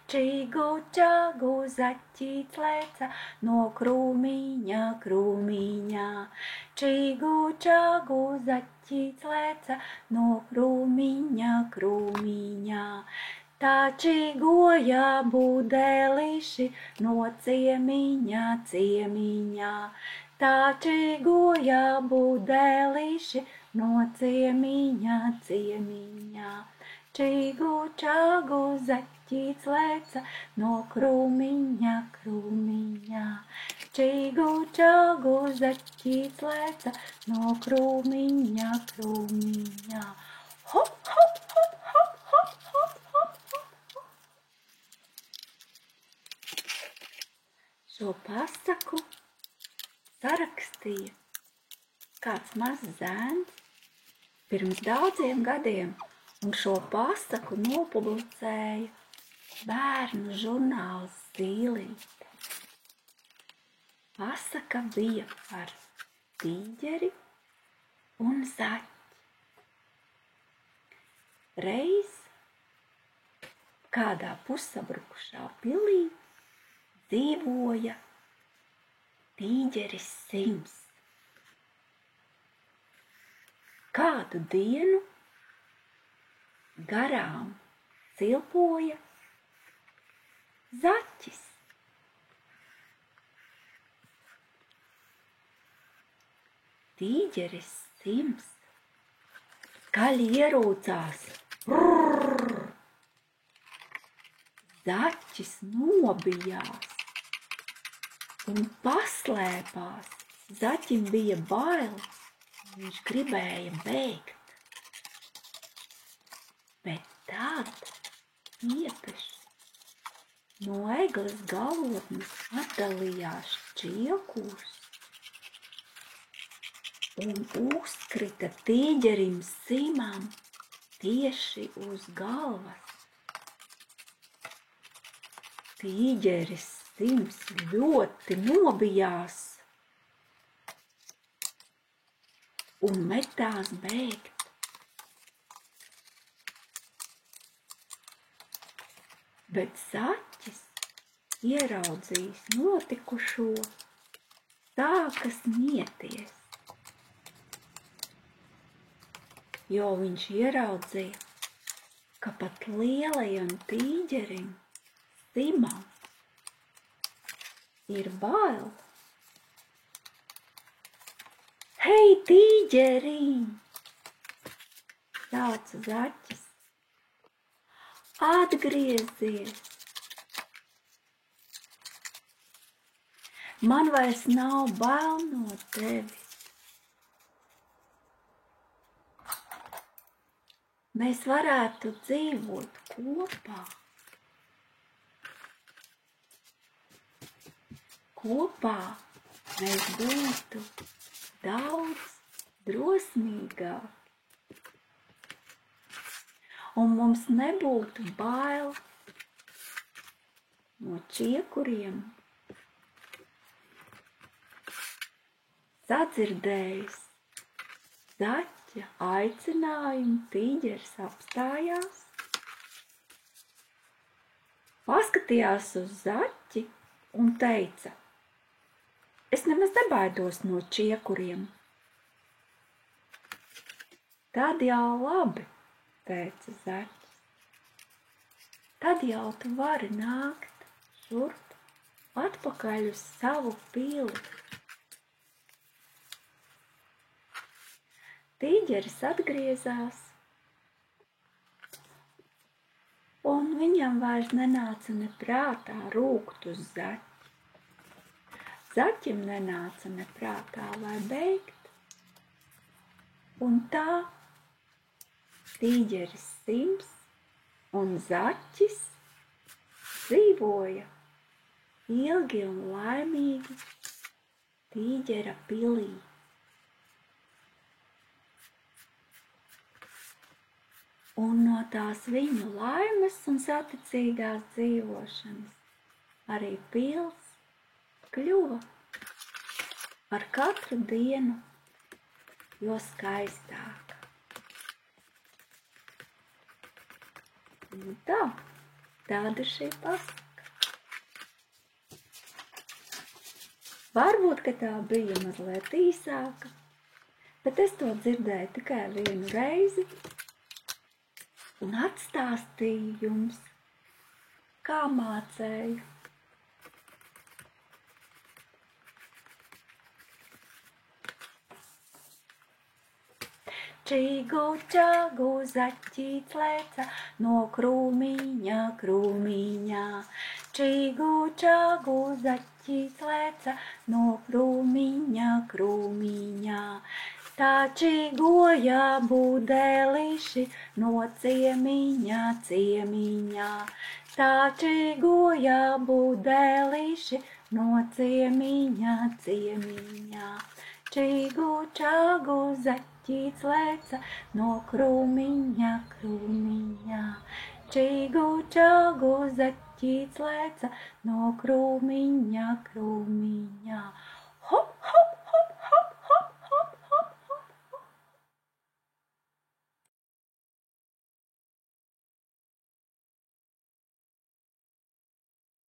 Čīgu čāgu zaķīts leca no krūmiņa krūmiņā. Čīgu čāgu zaķīts leca no krūmiņa krūmiņā. Tā čīgoja būdelīši no ciemiņa ciemiņā. Tā čīgoja būdelīši no ciemiņa ciemiņā. Čīgu čāgu zaķīts leca no krūmiņa krūmiņā. Čīgu čāgu zaķīts leca no krūmiņa krūmiņā. Hop, hop, hop, hop, hop, hop, hop, hop. Šo pasaku sarakstīja kāds mazs zēns pirms daudziem gadiem, un šo pasaku nopublicēja bērnu žurnāls Zīlīte. Pasaka bija par tīģeri un zaķi. Reiz kādā pussabrukušā pilī dzīvoja tīģeris Sims. Kādu dienu garām cilpoja zaķis. Tīģeris Sims skaļi ierūcās. Brrr! Zaķis nobijās un paslēpās. Zaķim bija bail, viņš gribēja bēgt. Bet tad iepešs no egles galotnes atdalījās šķiekus un uzkrita tīģerim Simam tieši uz galvas. Tīģeris Sims ļoti nobijās un metās bēgt. Bet zaķis, ieraudzījis notikušo, sāka smieties, jo viņš ieraudzīja, ka pat lielajam tīģerim Simam ir bail. Hei, tīģeriņ! Sauca zaķis. Atgriezies! Man vairs nav bail no tevis. Mēs varētu dzīvot kopā. Kopā mēs būtu daudz drosmīgāki. Un mums nebūtu bail no čiekuriem. Sadzirdējis zaķa aicinājumu, tīģeris apstājās, paskatījās uz zaķi un teica: es nemaz nebaidos no čiekuriem. Tad jau labi, teica zaķis. Tad jau tu vari nākt šurp atpakaļ uz savu pili. Tīģeris atgriezās, un viņam vairs nenāca ne prātā rūgt uz zaķi. Zaķim nenāca ne prātā, lai beigt. Un tā tīģeris Sims un zaķis dzīvoja ilgi un laimīgi tīģera pilī. Un no tās viņu laimes un saticīgās dzīvošanas arī pils kļuva ar katru dienu jo skaistāka. Tā, Tāda ir šī pasaka. Varbūt, ka tā bija mazliet īsāka, bet es to dzirdēju tikai vienu reizi un atstāstīju jums, kā mācēju. Čīgu čāgu zaķīts leca no krūmiņa krūmiņā. Čīgu čāgu zaķīts leca no krūmiņa krūmiņā. Tā čīgoja būdelīši no ciemiņa ciemiņā. Tā čīgoja būdelīši no ciemiņa ciemiņā. Čīgu čāgu zaķīts leca no krūmiņa krūmiņā. Čīgu čāgu zaķīts leca no krūmiņa krūmiņā.